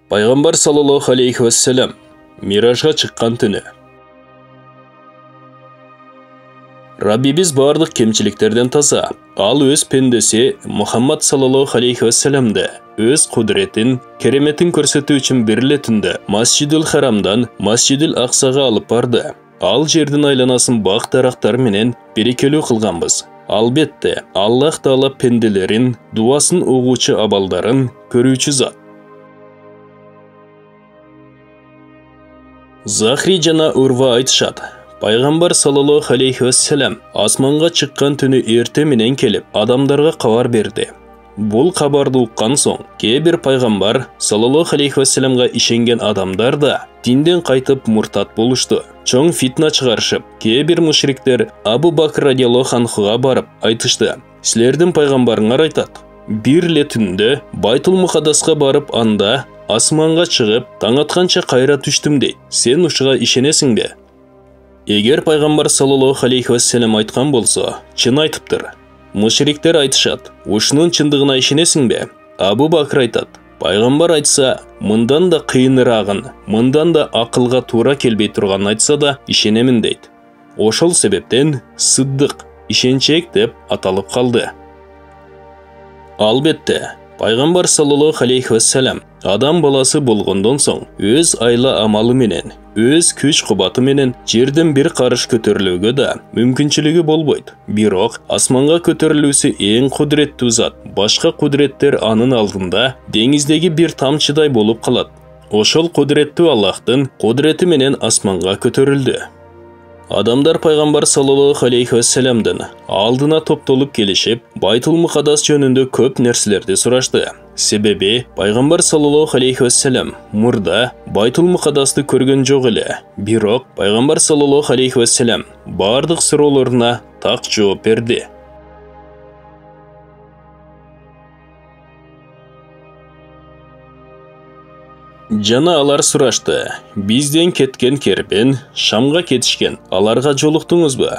Пайғамбар саллаллаху алейхи вассалам миражға шыққан түні. Раббибиз барлық кемчіліктерден таза. Ал өз пендесі Мұхаммад саллаллаху алейхи вассаламды өз құдіретін, кереметін көрсету үшін бірлетінді Масжидул Харамдан Масжидул Ақсаға алып барды. Ал жердің айланасын бақ дарақтар менен берекелі қылғанбыз. Албетте, Аллах Таала пенделерін, дуасын оғучы абалдарын көрүүчү зат. Захри жана Урва айтышат. Пайғамбар саллаллаху алейхи вассалам асманға шыққан түні ерте менен келіп, адамдарға хабар берді. Бұл хабарды ұққан соң, кейбір пайғамбар саллаллаху алейхи вассаламға ишенген адамдар да динден қайтып мұртат болушты. Чоң фитна чыгарышып, кейбір мушриктер Абу Бакр радиаллаху анхуға барып айтышты. Сілердің пайғамбарыңар айтат. Бирле түнді Байтул Муқаддасқа барып анда асманға шығып, таң атқанша қайра түштім дейді. Сен ушыға ишенесің бе? Егер пайғамбар саллаллаху алейхи вассалам айтқан болса, чын айтыптыр. Мушриктер айтышат. Ушының чындығына ишенесің бе? Абу Бакр айтат. Пайғамбар айтса, мындан да қиынырағын, мындан да ақылға тура келбей тұрған айтса да ишенемін дейді. Ошол себептен Сыддық, ишенчек деп аталып қалды. Албетте, Пайғамбар саллаллаху алейхи вассалам адам баласы болғандан соң өз айла амалы менен, өз күш қубаты менен жерден бір қарыш көтерілуге да мүмкіншілігі болбойды. Бирок асманға көтерілуісі ең құдіретті зат, башқа құдіреттер анын алдында деңіздегі бір тамшыдай болып қалады. Ошол құдіретті Аллахтың құдіреті менен асманға көтерілді. Адамдар пайғамбар саллаллаху алейхи вассаламдан алдына топтолып келишип, Байтул Муқаддас жөнүндө көп нерселерди сурашты. Себеби пайғамбар саллаллаху алейхи вассалам мурда Байтул Муқаддасты көргөн жок эле. Бирок пайғамбар саллаллаху алейхи вассалам бардык суроолоруна так жооп берди. Жана алар сурашты. Бизден кеткен кербен Шамға кетишкен. Аларга жолуктуңузбу?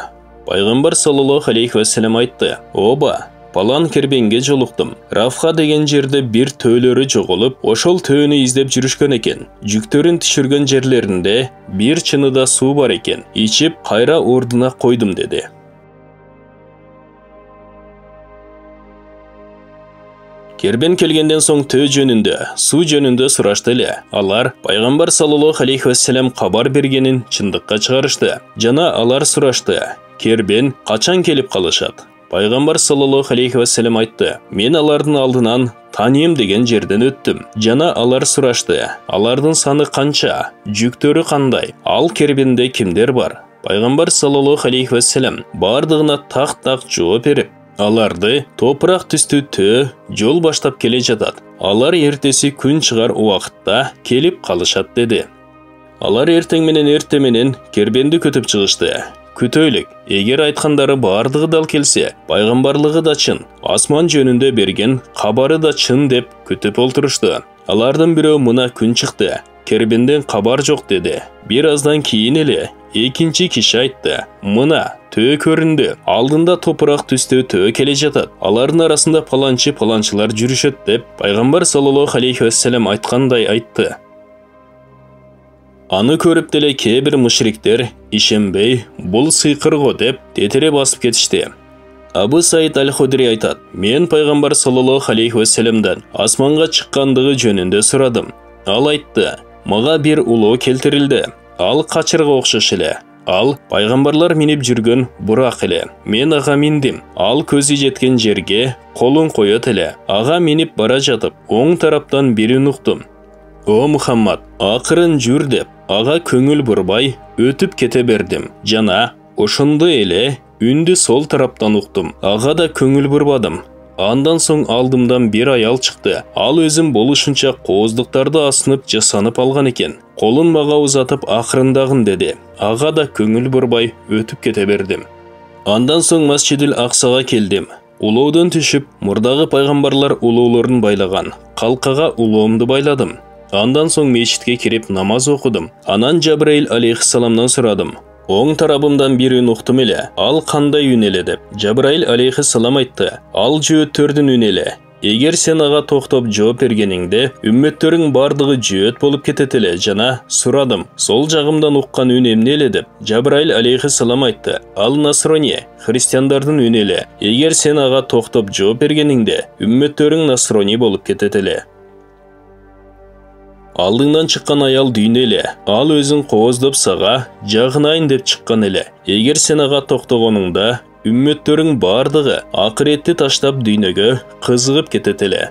Пайгамбар саллаллаху алейхи вассалам айтты. Оба, палан кербенге жолуктум. Рафха деген жерде бир төөлөрү жоголуп, ошол төөнү издеп жүрүшкөн экен. Жүктөрүн түшүргөн жерлеринде бир чыныда суу бар экен. Ичип, кайра ордуна койдум деди. Кербен келгенден соң төө жөнүндө, суу жөнүндө сурашты эле. Алар пайгамбар саллаллаху алейхи вассалам кабар бергенин чындыкка чыгарышты. Жана алар сурашты. Кербен качан келип калышат? Пайгамбар саллаллаху алейхи вассалам айтты. Мен алардын алдынан Таним деген жерден өттүм. Жана алар сурашты. Алардын саны канча? Жүктөрү кандай? Ал кербенде кимдер бар? Пайгамбар саллаллаху алейхи вассалам бардыгына так жооп берип, аларды топырақ түстүү төө жол баштап келе жатат. Алар ертеси күн чыгар убакытта келип калышат деди. Алар эртең менен кербенди күтүп чыгышты. Күтөйлүк, эгер айткандары бардыгы дал келсе, пайгамбарлыгы да чын, асман жөнүндө берген кабары да чын деп күтүп олтурушту. Алардын бирөө мына күн чыкты, кербенден кабар жок деди. Бир аздан кийин эле экинчи киши айтты. Мына төө көрүндү. Алдында топурак түстүү төө келе жатат. Алардын арасында паланчылар жүрүшөт деп пайгамбар саллаллаху алейхи вассалам айткандай айтты. Аны көрүп деле кээ бир мушриктер ишенбей, бул сыйкыр го деп тетере басып кетишти. Абу Саид аль-Худри айтат. Мен пайгамбар саллаллаху алейхи вассаламдан асманга чыккандыгы жөнүндө сурадым. Ал айтты. Мага бир улоо келтирилди. Ал качырга окшош эле. Ал пайгамбарлар минип жүргөн бурак эле. Мен ага миндим. Ал көзү жеткен жерге колун коёт эле. Ага минип бара жатып, оң тараптан бирин уктум. О Мухаммад, акырын жүр деп, ага көңүл бурбай өтүп кете бердим. Жана ошондой эле үндү сол тараптан уктум. Ага да көңүл бурбадым. Андан соң алдымдан бир аял чыкты. Ал өзүм болушунча кооздуктарды асынып жасанып алган экен. Колун мага узатып акырындагын деди. Ага да көңүл бурбай өтүп кете бердим. Андан соң Масжидул Аксага келдим. Улоодон түшүп, мурдагы пайгамбарлар улоолорун байлаган калкага улоомду байладым. Андан соң мечитке кирип намаз окудум. Анан Жабраил алейхиссаламдан сурадым. Оң тарабымдан бир үн уктум эле. Ал кандай үн эле деп. Жабраил алейхиссалам айтты. Ал жөөттөрдүн үн эле. Егер сен ага токтоп жооп бергениңде, үммөттөрүң бардыгы жөөт болуп кетет эле жана сурадым. Сол жагымдан уккан үн эмне эле деп Жабраил алейхиссалам айтты. Ал насрони, христиандардын үнү эле. Егер сен ага токтоп жооп бергениңде, үммөттөрүң насрони болуп кетет эле. Алдыңдан чыккан аял дүйнө эле. Ал өзүн кооздоп сага жагынайын деп чыккан эле. Эгер сен ага токтогонуңда, үммөттөрүң бардыгы акыретти таштап дүйнөгө кызыгып кетет эле.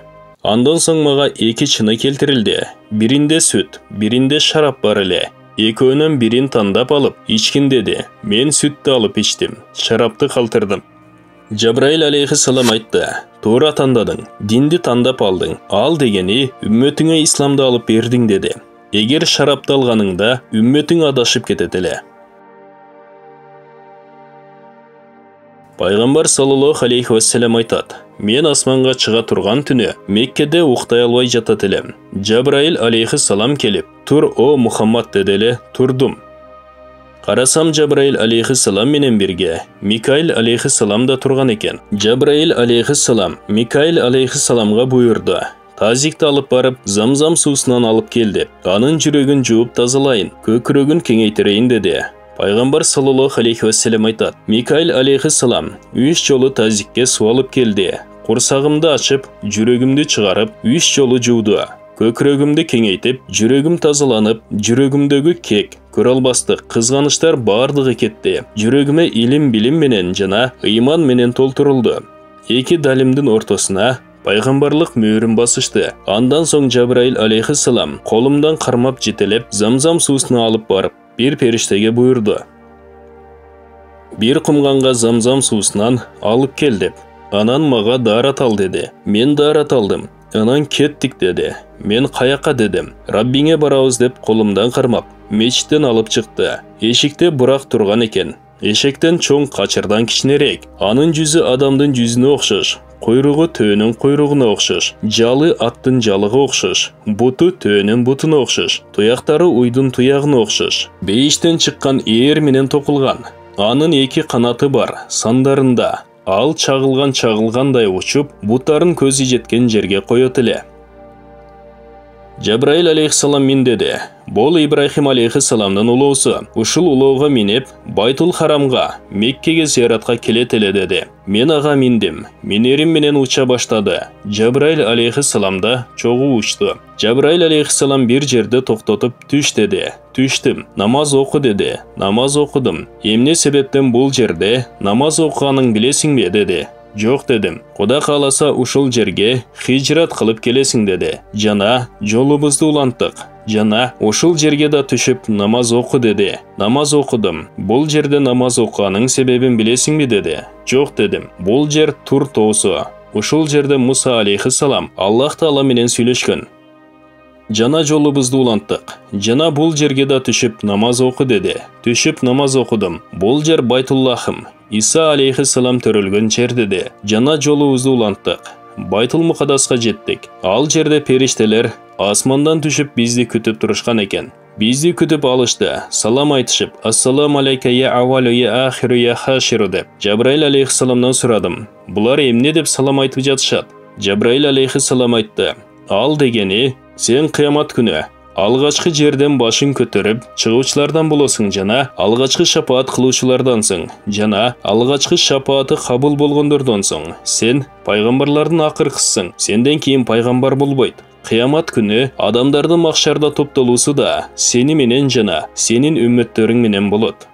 Андан соң мага эки чыны келтирилди. Биринде сүт, биринде шарап бар эле. Экөөнөн бирин тандап алып, ичкин деди. Мен сүттү алып ичтим, шарапты калтырдым. Жабраил алейхиссалам айтты. Туура тандадың, динди тандап алдың. Ал дегени үммөтүңө исламды алып бердиң деди. Эгер шарапты алганыңда, үммөтүң адашып кетет эле. Пайгамбар саллаллаху алейхи вассалам айтат. Мен асманга чыга турган түнү Меккеде уктай албай жатат элем. Жабраил алейхиссалам келип, "Тур, о Мухаммад" деди эле. Турдум. Карасам Жабраил алейхиссалам менен бирге Микаил алейхиссалам да турган экен. Жабраил алейхиссалам Микаил алейхиссаламга буйрду. Тазикти алып барып, Замзам суусунан алып кел деп, анын жүрөгүн жууп тазалайын, көкүрөгүн кеңейтерейин деди. Пайгамбар саллаллаху алейхи вассалам айтат. Микаил алейхиссалам 3 жолу тазикке суу алып келди. Курсагымды ачып, жүрөгүмдү чыгарып, 3 жолу жууду. Көкүрөгүмдү кеңейтип, жүрөгүм тазаланып, жүрөгүмдөгү кек, көрө албастык, кызганыштар бардыгы кетти. Жүрөгүмө илим, билим менен жана ыйман менен толтурулду. Эки далимдин ортосуна пайгамбарлык мөөрүн басышты. Андан соң Жабраил алейхиссалам колумдан кармап жетелеп, Замзам суусуна алып барып, бир периштеге буйрду. Бир кумганга Замзам суусунан алып кел деп. Анан мага даарат ал деди. Мен даарат алдым. Анан кеттик деди. Мен каяка дедим. Раббиңе барабыз деп колумдан кармап, мечиттен алып чыкты. Эшикте бурак турган экен. Эшектен чоң качырдан кичинерээк. Анын жүзү адамдын жүзүнө окшош. Куйругу төөнүн куйругуна окшош. Жалы аттын жалыга окшош. Буту төөнүн бутуна окшош. Туяктары уйдун туягына окшош. Бейиштен чыккан ээр менен токулган. Анын эки канаты бар, сандарында. Ал чагылгандай учуп, буттарын көзү жеткен жерге коет эле. Жабраил алейхиссалам мен деди. Бул Ибрахим алейхиссаламдын улоосу. Ушул улоого минип, Байтул Харамга, Меккеге зияратка келет эле деди. Мен ага миндим. Минерим менен уча баштады. Жабраил алейхиссалам да чогуу учту. Жабраил алейхиссалам бир жерде токтотуп түш деди. Түштүм. Намаз оку деди. Намаз окудум. Эмне себептен бул жерде намаз окуганын билесиңби деди. Жок дедим. Куда кааласа ушул жерге хижрат кылып келесиң деди. Жана жолубузду уланттык. Жана ушул жерге да түшүп намаз оку деди. Намаз окудум. Бул жерде намаз окуганын себебин билесиңби деди. Жок дедим. Бул жер Тур тоосу. Ушул жерде Муса алейхиссалам Аллах Таала менен сүйлөшкөн. Жана жолубузду уланттык. Жана бул жерге да түшүп намаз оку деди. Түшүп намаз окудум. Бул жер Байтуллахым. Иса алейхиссалам төрөлгөн жер деди. Жана жолубузду уланттык. Байтул Мукадаска жеттик. Ал жерде периштелер асмандан түшүп бизди күтүп турушкан экен. Бизди күтүп алышты. Салам айтышып, "Ассаламу алейка я авалу я ахиру я хаширу" деп. Жабраил алейхиссаламдан сурадым. Булар эмне деп салам айтып жатышат? Жабраил алейхиссалам айтты. Ал дегени, сен кыямат күнү алгачкы жерден башын көтөрүп чыгуучулардан болосуң жана алгачкы шапаат кылуучулардансың жана алгачкы шапааты кабыл болгондордонсуң. Сен пайгамбарлардын акыркысың. Сенден кийин пайгамбар болбойт. Кыямат күнү адамдардын макшарда топтолуусу да сени менен жана сенин үммөттөрүң менен болот.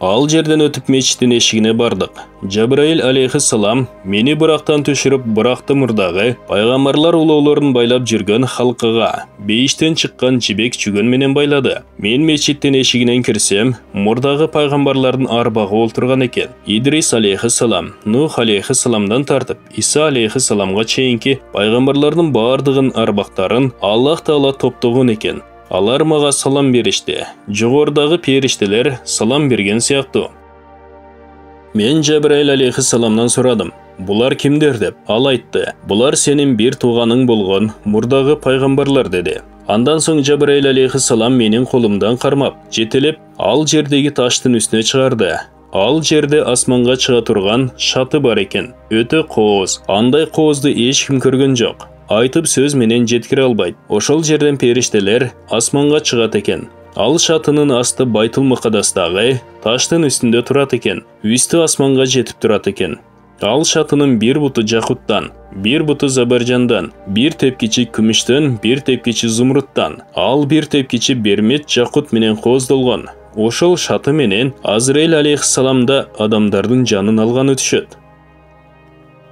Ал жерден өтүп мечиттин эшигине бардык. Жабраил алейхиссалам мени бурактан түшүрүп, буракты мурдагы пайгамбарлар улоолорун байлап жүргөн халкыга бейиштен чыккан жибек чүгөн менен байлады. Мен мечиттин эшигинен кирсем, мурдагы пайгамбарлардын арбагы олтурган экен. Идрис алейхиссалам, Нух алейхиссаламдан тартып, Иса алейхиссаламга чейинки пайгамбарлардын бардыгын арбактарын Аллах Таала топтогон экен. Алар мага салам беришти. Жогордагы периштелер салам берген сыяктуу. Мен Жабраил алейхиссаламдан сурадым. Булар кимдер деп? Ал айтты. Булар сенин бир тууганың болгон мурдагы пайгамбарлар деди. Андан соң Жабраил алейхиссалам менин колумдан кармап, жетелеп, ал жердеги таштын үстүнө чыгарды. Ал жерде асманға чыга турган шаты бар екен. Өтө кооз. Андай коозду эч ким көргөн жок. Айтып сөз менен жеткире албайт. Ошол жерден периштелер асманга чыгат экен. Ал шатынын асты Байтул Мукаддастагы таштын үстүндө турат экен. Үстү асманга жетип турат экен. Ал шатынын бир буту жакуттан, бир буту забаржандан, бир тепкичи күмүштөн, бир тепкичи зумруттан, ал бир тепкичи бермет жакут менен кооздолгон. Ошол шаты менен Азраил алейхиссалам да адамдардын жанын алганы түшөт.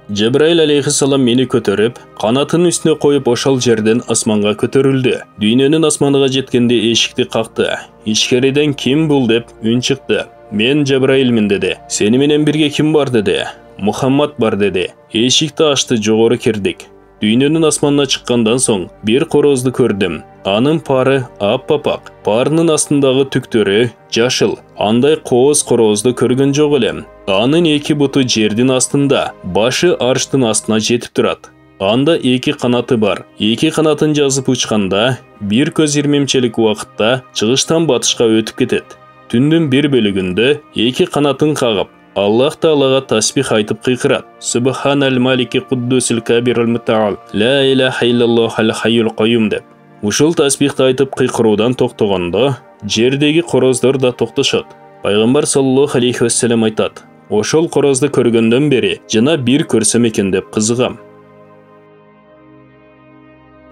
Жабраил алейхиссалам мени көтөрүп, канатын үстүнө коюп ошол жерден асманга көтөрүлдү. Дүйнөнүн асманыга жеткенде эшикти какты. Ичкериден ким бул деп үн чыкты. Мен Жабраилмин деди. Сени менен бирге ким бар деди. Мухаммад бар деди. Эшикти ачты, жогору кирдик. Дүйнөнүн асманына чыккандан соң бир корозду көрдүм. Анын пары аппапак, парынын астындагы түктөрү жашыл. Андай кооз корозду көргөн жок элем. Анын эки буту жердин астында, башы арштын астына жетип турат. Анда эки канаты бар. Эки канатын жазып учканда, бир көз ирмемчелик убакытта чыгыштан батышка өтүп кетет. Түндүн бир бөлүгүндө эки канатын кагып, Аллах Таалага тасбих айтып кыйкырат. Субханал малики куддусил кабирул мутаал. Ла илаха иллаллах ал хайюл кайюм деп. Ушул тасбихти айтып кыйкыруудан токтогондо, жердеги короздор да токтошот. Пайгамбар саллаллаху алейхи вассалам айтат: "Ошол корозду көргөндөн бери жана бир көрсөм экен деп кызыгам."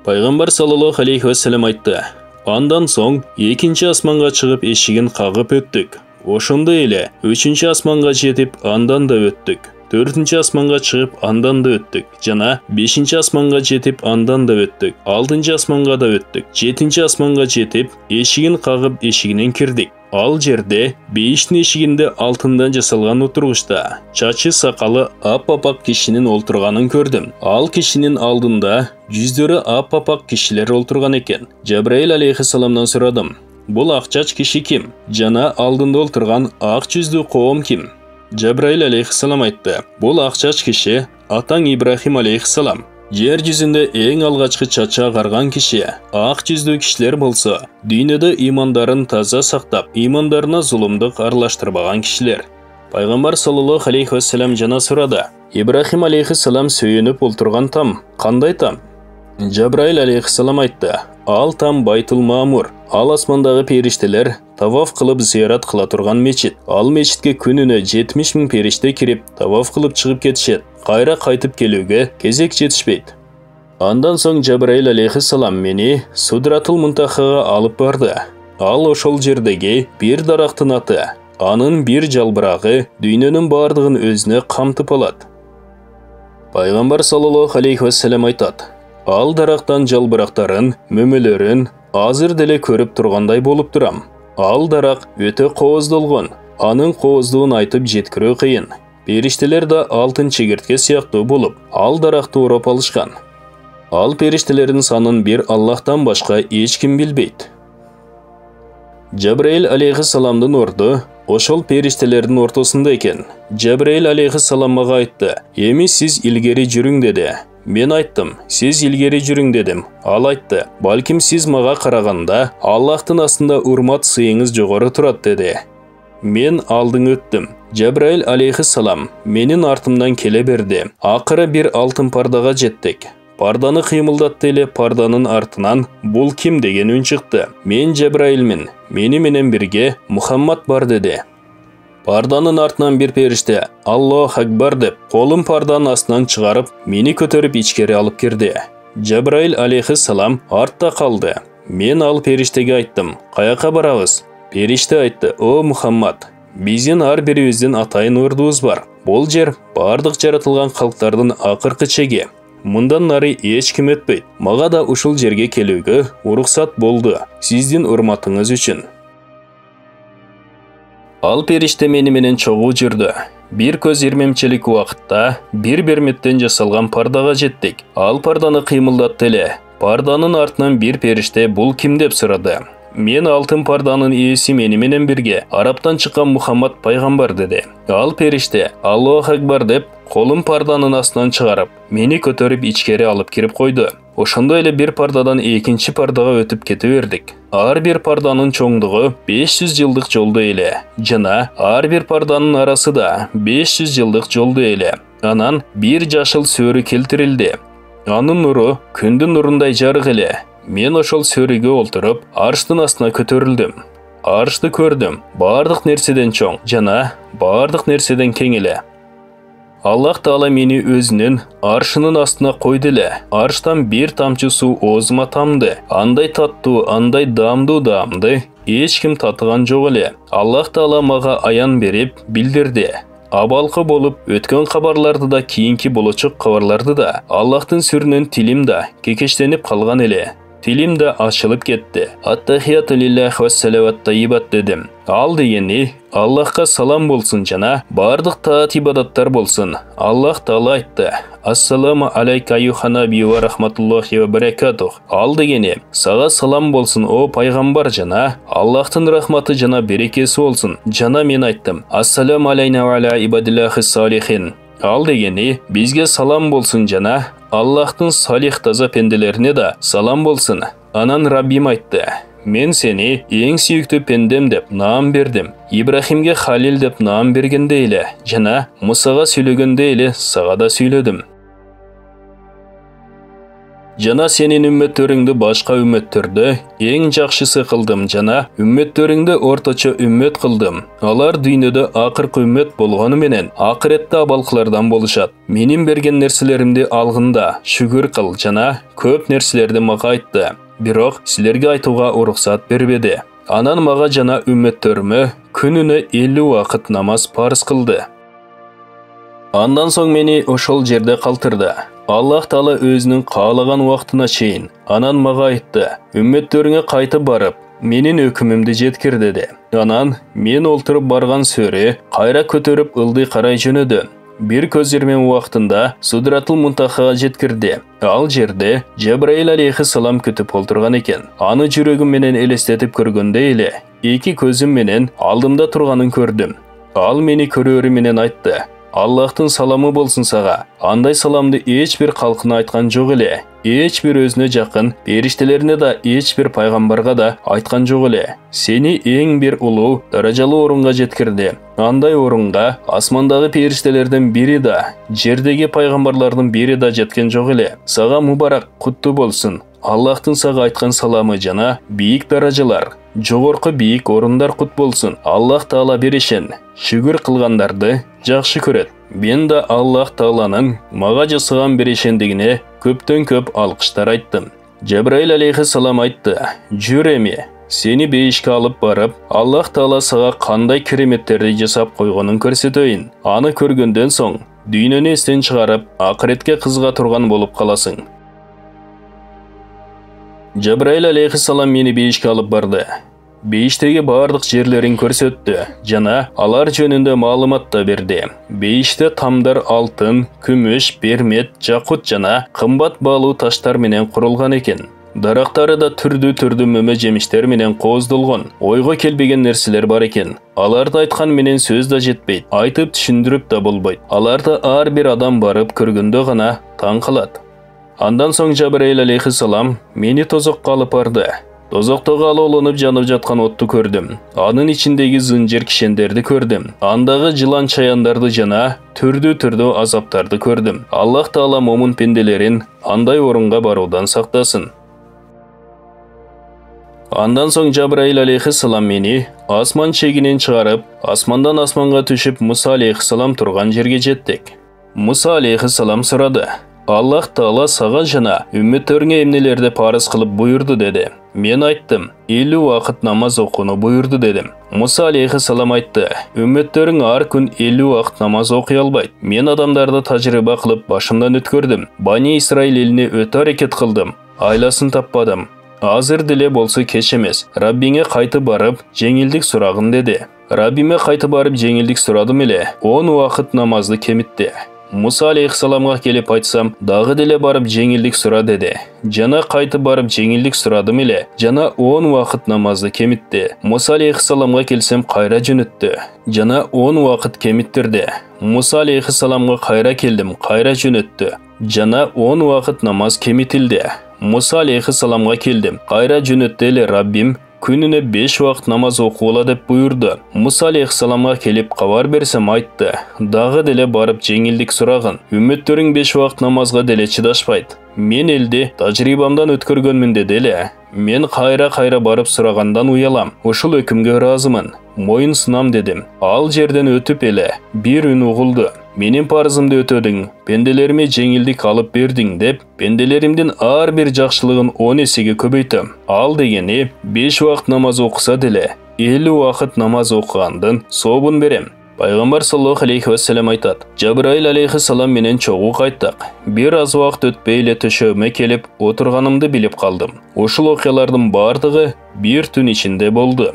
Пайгамбар саллаллаху алейхи вассалам айтты: "Андан соң экинчи асманга чыгып эшигин кагып өттүк. Ошондой эле үчүнчү асманга жетип андан да өттүк. Төртүнчү асманга чыгып андан да өттүк. Жана бешинчи асманга жетип андан да өттүк. Алтынчы асманга да өттүк. Жетинчи асманга жетип эшигин кагып эшигинен кирдик. Ал жерде бейиштин эшигинде алтындан жасалган отургучта чачы сакалы аппапак кишинин олтурганын көрдүм. Ал кишинин алдында жүздөрү аппапак кишилер олтурган экен. Жабраил алейхиссаламдан сурадым: "Бул ак чач киши ким? Жана алдында олтурган ак жүздүү коом ким?" Жабраил алейхиссалам айтты: "Бул ак чач киши атаң Ибрахим алейхиссалам. Жер жүзүндө эң алгачкы чачы агарган киши. Ак жүздүү кишилер болсо, дүйнөдө имандарын таза сактап, имандарына зулумдук аралаштырбаган кишилер." Пайгамбар саллаллаху алейхи вассалам жана сурады: "Ибрахим алейхиссалам сөйөнүп олтурган там кандай там?" Жабраил алейхиссалам айтты: "Ал там Байтул Маамур. Ал асмандагы периштелер таваф кылып зыярат кыла турган мечит. Ал мечитке күнүнө 70 000 периште кирип, таваф кылып чыгып кетишет. Кайра кайтып келүүгө кезек жетишпейт." Андан соң Жабраил алейхиссалам мени Судратул Мунтахага алып барды. Ал ошол жердеги бир дарактын аты. Анын бир жалбырагы дүйнөнүн бардыгын өзүнө камтып алат. Пайгамбар саллаллаху алейхи вассалам айтат: "Ал дарактан жалбырактарын, мөмөлөрүн азыр деле көрүп тургандай болуп турам. Ал дарак өтө кооздолгон. Анын кооздугун айтып жеткирүү кыйын. Периштелер да алтын чегиртке сыяктуу болуп, ал даракты ороп алышкан. Ал периштелердин санын бир Аллахтан башка эч ким билбейт." Жабраил алейхиссаламдын орду ошол периштелердин ортосунда экен. Жабраил алейхиссалам мага айтты: "Эми сиз илгери жүрүң" деди. Мен айттым: "Сиз илгери жүрүң" дедим. Ал айтты: "Балким сиз мага караганда Аллахтын астында урмат сыйыңыз жогору турат" деди. Мен алдың өттүм. Жабраил алейхиссалам менин артымдан келе берди. Акыры бир алтын пардага жеттик. Парданы кыймылдатты эле парданын артынан "Бул ким?" деген үн чыкты. "Мен Жабраилмин. Мени менен бирге Мухаммад бар" деди. Парданын артынан бир периште "Аллах акбар" деп колун парданын астынан чыгарып, мени көтөрүп ичкери алып кирди. Жабраил алейхиссалам артта калды. Мен ал периштеге айттым: "Каяка барабыз?" Периште айтты: "О Мухаммад, биздин ар бирибиздин атайын ордубуз бар. Бул жер бардык жаратылган калктардын акыркы чеги. Мындан нары эч ким өтпөйт. Мага да ушул жерге келүүгө уруксат болду, сиздин урматыңыз үчүн." Ал периште мени менен чогуу жүрдү. Бир көз ирмемчелик убакытта бир берметтен жасалган пардага жеттик. Ал парданы кыймылдатты эле. Парданын артынан бир периште "Бул ким?" деп сурады. Мен алтын парданын ээси мени менен бирге Араптан чыккан Мухаммад пайгамбар деди. Ал периште "Аллах акбар" деп колун парданын астынан чыгарып, мени көтөрүп ичкери алып кирип койду. Ошондой эле bir пардадан экинчи пардага өтүп кете бердик. Ар бир парданын чоңдугу 500 жылдык жолду эле. Жана ар бир парданын арасы да 500 жылдык жолду эле. Анан бир жашыл сөрү келтирилди. Анын нуру күндүн нурундай жарык эле. Мен ошол сөрүгө олтуруп, арштын астына көтөрүлдүм. Аршты көрдүм. Бардык нерседен чоң жана бардык нерседен кең эле. Аллах Таала мени өзүнүн аршынын астына койду эле. Арштан бир тамчы суу оозума тамды. Андай таттуу, андай даамдуу эч ким татыган жок эле. Аллах Таала мага аян берип билдирди. Абалкы болуп өткөн кабарларды да, кийинки болочок кабарларды да Аллахтын сүрүнөн тилим да кекештенип калган эле. Тилим да ачылып кетти. Аттахияту лиллахи ва салават тайибат дедим. Ал дегени Аллахка салам болсун жана бардык таат ибадаттар болсун. Аллах Таала айтты: Ассаламу алейка аюха наби ва рахматуллахи ва баракатух. Ал дегени сага салам болсун о пайгамбар жана Аллахтын рахматы жана берекеси болсун. Жана мен айттым: Ассаламу алейна ва аля ибадиллахи салихин. Ал дегени бизге салам болсун жана Аллахтын салих таза пенделерине да салам болсун. Анан Раббим айтты: Мен сени эң сүйүктүү пендем деп наам бердим. Ибрахимге Халил деп наам бергенде эле жана Мусага сүйлөгөндө эле сага да сүйлөдүм. Жана сенин үммөттөрүңдү башка үммөттөрдө эң жакшысы кылдым жана үммөттөрүңдү орточо үммөт кылдым. Алар дүйнөдө акыркы үммөт болгону менен акыретте абалкылардан болушат. Менин берген нерселеримди алгында шүгүр кыл жана көп нерселерди мага айтты. Бирок силерге айтууга уруксат бербеди. Анан мага жана үммөттөрүмө күнүнө 50 убакыт намаз парыз кылды. Андан соң мени ошол жерде калтырды. Аллах Таала өзүнүн каалаган убактына чейин. Анан мага айтты: Үммөттөрүңө кайтып барып, менин өкүмүмдү жеткир деди. Анан мен олтуруп барган сөрү кайра көтөрүп ылдый карай жөнөдү. Bir көзөрмөн убактында Судратул Мунтахага жеткирди. Ал жерде Жабраил алейхиссалам күтүп олтурган экен. Аны жүрөгүм менен элестетип көргөндө эле эки көзүм менен алдымда турганын көрдүм. Ал мени көрөөрү менен айтты: Аллахтын саламы болсун сага. Андай саламды эч бир калкына айткан жок эле. Эч бир өзүнө жакын периштелерине да, эч бир пайгамбарга да айткан жок эле. Сени эң бир улуу, даражалуу орунга жеткирди. Андай орунга асмандагы периштелерден бири да, жердеги пайгамбарлардын бири да жеткен жок эле. Сага мубарак, куттуу болсун. Аллахтын сага айткан саламы жана бийик даражалар, жогорку бийик орундар кут болсун. Аллах Таала беришен, шүгүр кылгандарды жакшы көрөт. Мен да Аллах Тааланын мага жасаган беришендигине көптөн көп алкыштар айттым. Жабраил алейхиссалам айтты: Жүр эми, сени бейишке алып барып, Аллах Таала сага кандай кереметтерди жасап койгонун көрсөтөйүн. Аны көргөндөн соң дүйнөнү эстен чыгарып, акыретке кызыга турган болуп каласың. Жабраил алейхиссалам мени бейишке алып барды. Бейиштеги бардык жерлерин көрсөттү жана алар жөнүндө маалымат да берди. Бейиште тамдар алтын, күмүш, бермет, жакут жана кымбат баалуу таштар менен курулган экен. Дарактары да түрдүү мөмө жемиштер менен кооздолгон. Ойго келбеген нерселер бар экен. Аларды айткан менен сөз да жетпейт, айтып түшүндүрүп да болбойт. Аларды ар бир адам барып көргөндө гана таң калат. Андан соң Жабраил алейхиссалам мени тозокко алып барды. Тозоктогу алоолонуп жанып жаткан отту көрдүм. Анын ичиндеги зынжыр кишендерди көрдүм. Андагы жылан чаяндарды жана түрдүү азаптарды көрдүм. Аллах Таала момун пенделерин андай орунга баруудан сактасын. Андан соң Жабраил алейхиссалам мени асман чегинен чыгарып, асмандан асманга түшүп Муса алейхиссалам турган жерге жеттик. Муса алейхиссалам сурады: Аллах Таала сага жана үммөттөрүңө эмнелерди парыз кылып буйурду деди. Мен айттым: 50 убакыт намаз окууну буйурду дедим. Муса алейхиссалам айтты: Үммөттөрүң ар күн 50 убакыт намаз окуй албайт. Мен адамдарды тажрыйба кылып башымдан өткөрдүм. Бани Исраил элине өтө аракет кылдым. Айласын таппадым. Азыр деле болсо кеч эмес. Раббиңе кайтып барып, жеңилдик сурагын деди. Раббиме кайтып барып жеңилдик сурадым эле. 10 убакыт намазды кемитти. Муса алейхиссаламга келип айтсам, дагы деле барып жеңилдик сура деди. Жана кайтып барып жеңилдик сурадым эле. Жана 10 убакыт намазды кемитти. Муса алейхиссаламга келсем кайра жөнөттү. Жана 10 убакыт кемиттирди. Муса алейхиссаламга кайра келдим, кайра жөнөттү. Жана 10 убакыт намаз кемитилди. Musa алейхиссаламға келдім. Қайра жөнөттеле Раббим күніне 5 вақыт намаз оқуыла деп бұйырды. Мұса алейхиссаламға келіп хабар берсем айтты. Дағы деле барып жеңілдік сұрағын. Үмметтерің 5 вақыт намазға деле чыдашпайды. Мен елде тажрибамдан өткөргөнмүн деле. Мен қайра барып сұрағандан уялам. Ушул өкімге разымын. Мойын сынам дедім. Ал жерден өтіп еле. Bir үн уғылды. Менің парызымды өтөдің, пенделеріме жеңілдік алып бердің деп, пенделерімден ар бір жақшылығын 10 есеге көбейтім. Ал дегені 5 вақыт намаз оқыса деле, 50 вақыт намаз оқығандың собын берем. Пайғамбар саллаллаху алейхи вассалам айтады. Жабраил алейхиссалам менен чоғу қайттық. Bir аз уақыт өтпейле төшеуіме келіп, отырғанымды біліп қалдым. Ошыл оқиялардың бардығы bir түн ішінде болды.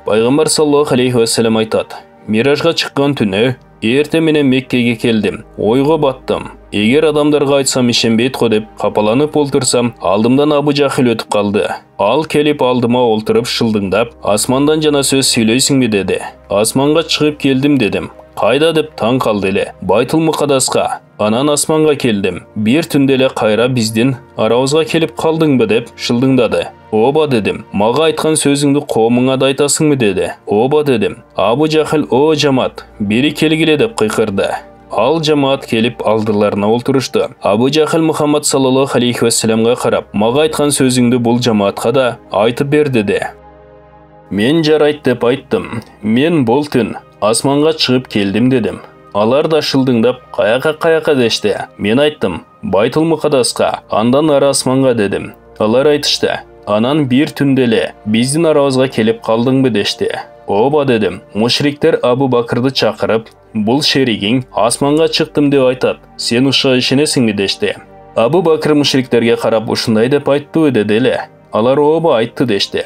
Пайғамбар саллаллаху алейхи вассалам айтады. Миражға шыққан түні ерте менен Меккеге келдім. Ойға баттым. Егер адамдарға айтсам ишенбейт қо деп қапаланып олтырсам, алдымдан Абу Жахил өтіп қалды. Ал келіп алдыма олтырып шылдыңдап, асмандан жана сөз сөйлейсің бе деді. Асманға шығып келдім дедім. Қайда деп таң қалды еле. Байтул Мұқадасқа. Анан асманға келдім. Bir түнделе қайра бізден арауызға келіп қалдың бі деп шылдыңдады. Оба дедім. Маға айтқан сөзіңді қомыңа да айтасың бе деді. Оба дедім. Абу Жахил о жамат, бері келгіле деп қиқырды. Ал жамаат келіп алдыларына олтырышты. Абу Жахил Мұхаммад саллаллаху алейхи вассаламға қарап, маға айтқан сөзіңді бұл жамаатқа да айтып бер деді. Мен жарайт деп айттым. Мен бұл түн асманға шығып келдім дедім. Алар да шылдыңдап қаяқа дешті. Мен айттым, Байтул Мұқадасқа, андан ары асманға дедім. Алар айтышты. Анан bir түнделе біздің арауызға келіп қалдың бі дешті. Оба дедім. Мушриктер Абу Бакырды чақырып, бұл шеригің асманға шықтым деп айтады. Сен ұшқа ішенесің бе дешті. Абу Бакыр мушриктерге қарап ұшындай деп айтты деделе. Алар оба айтты дешті.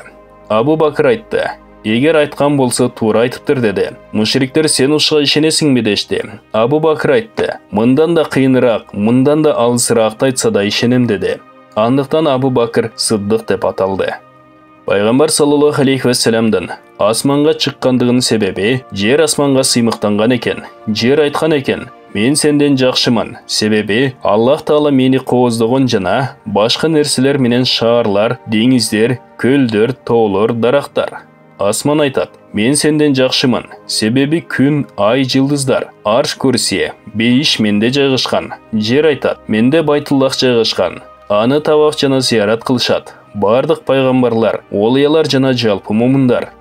Абу Бакыр айтты. Егер айтқан болса тура айтыптыр деді. Мушриктер сен ұшқа ішенесің бе дешті. Абу Бакыр айтты. Мындан да қиынырақ, мындан да алысырақ айтса да ішенем деді. Андықтан Абу Бакыр Сыддық деп аталды. Пайғамбар саллаллаху алейхи вассаламдан асманға шыққандығының себебі жер асманға сыймықтанған екен. Жер айтқан екен. Мен сенден жақшымын. Себебі Аллах Таала мені қоздығын жана башқа нәрселер менен шарлар, деңіздер, көлдер, таулар, дарақтар. Асман айтады. Мен сенден жақшымын. Себебі күн, ай, жылдыздар, арш көрсе, бейіш менде жайғышқан. Жер айтады. Менде Байтуллах жайғышқан. Аны таваф жана зиярат қылышады. Бардық пайғамбарлар, олиялар жана жалпы момындар.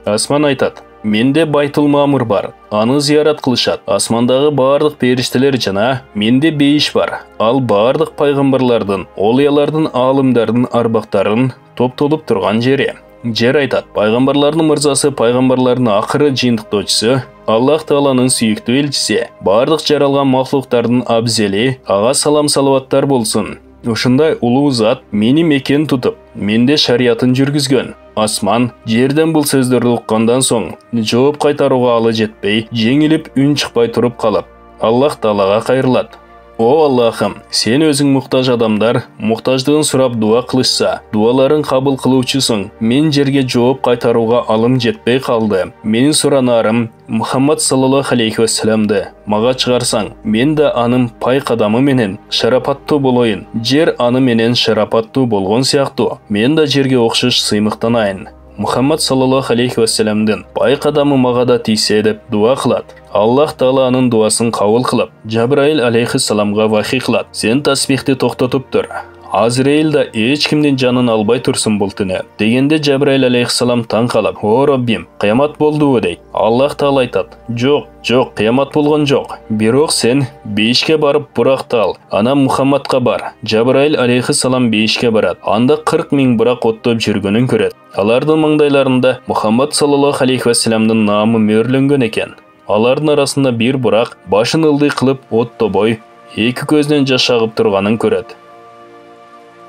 Асман айтады. Менде Байтул Мамыр бар. Аны зиярат қылышады. Асмандағы бардық періштелер жана менде бейіш бар. Ал бардық пайғамбарлардың, олиялардың, алымдардың арбақтарын топтолып тұрған жері. Жер айтады. Пайғамбарлардың мырзасы, пайғамбарлардың ақыры жиынтықтаушысы, Аллах Тааланың сүйікті елшісі, бардық жаралған мақлуқтардың абзели, аға салам салауаттар болсын. Ушындай улуу зат мени мекен тұтып, менде шариатын жүргізген. Асман, жерден бұл сөздерді ұққандан соң, жооп қайтаруға алы жетпей, жеңіліп үн шықпай тұрып қалып, Аллах Таалаға қайырлады. О Аллахым, сен өзің мұқтаж адамдар, мұқтаждығын сұрап дуа қылышса, дуаларын қабыл қылуучысың. Мен жерге жооп қайтаруға алым жетпей қалды. Менің сұранарым Мұхаммад саллаллаху алейхи вассаламды маға шығарсаң, мен де аным пай қадамы менен шарапатты болойын. Жер аны менен шарапатты болған сияқты, мен де жерге оқшыш сыймықтанайын. Мұхаммад саллаллаху алейхи вассаламдың пай қадамы маға да тисе деп дуа қылады. Аллах Тааланың дуасын қабыл қылып, Жабраил алейхиссаламға вахи қылады. Сен тасбихті тоқтатып тұр. Азраил да ешкімден жанын албай тұрсын бұл түні. Дегенде Жабраил алейхиссалам таң қалып, о Раббим, қиямат болды дейді. Аллах Таала айтады. Жоқ, қиямат болған жоқ. Бирок сен бейішке барып бұрақтал. Ана Мұхаммадқа бар. Жабраил алейхиссалам бейішке барады. Анда 40 000 бұрақ оттап жүргенін көреді. Алардың маңдайларында Мұхаммад саллаллаху алейхи вассаламның намы мөрленген екен. Алардың арасында бір бұрақ башын ылдый қылып отто бой, екі көзінен жаш ағып тұрғанын көреді.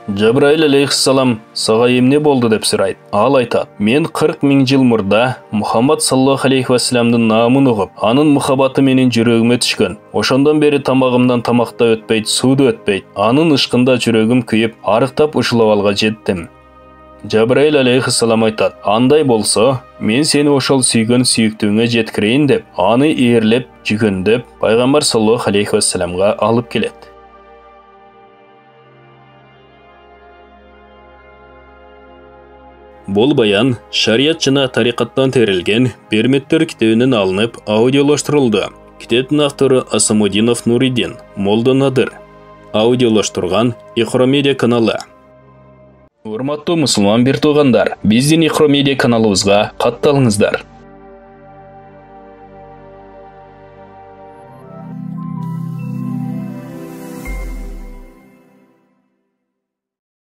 Жабраил алейхиссалам саға емне болды деп сұрайды. Ал айтады. Мен 40 000 жыл мұрда Мұхаммад саллаллаху алейхи вассаламдың намын ұғып, анын мұхаббаты менен жүрегіме түшкен. Ошондан бері тамағымдан тамақта өтпейді, суды өтпейді. Анын ышқында жүрегім күйіп, арықтап ұшылап алға жеттім. Жабраил алейхиссалам айтады. Андай болса, мен сені ошол сүйген сүйіктігіңе жеткірейін деп, аны ерлеп, жүгендеп, пайғамбар саллаллаху алейхи вассаламға алып келеді. Бұл баян шариат жана тарикаттан терилген Перметтер китебинен алынып аудиолаштырылды. Китептин автору Асамудинов Нуридин, Молда Надыр. Аудиолаштырган Ихро Медиа каналы. Урматтуу мусулман бир туугандар, биздин Ихро Медиа каналыбызга катталыңыздар.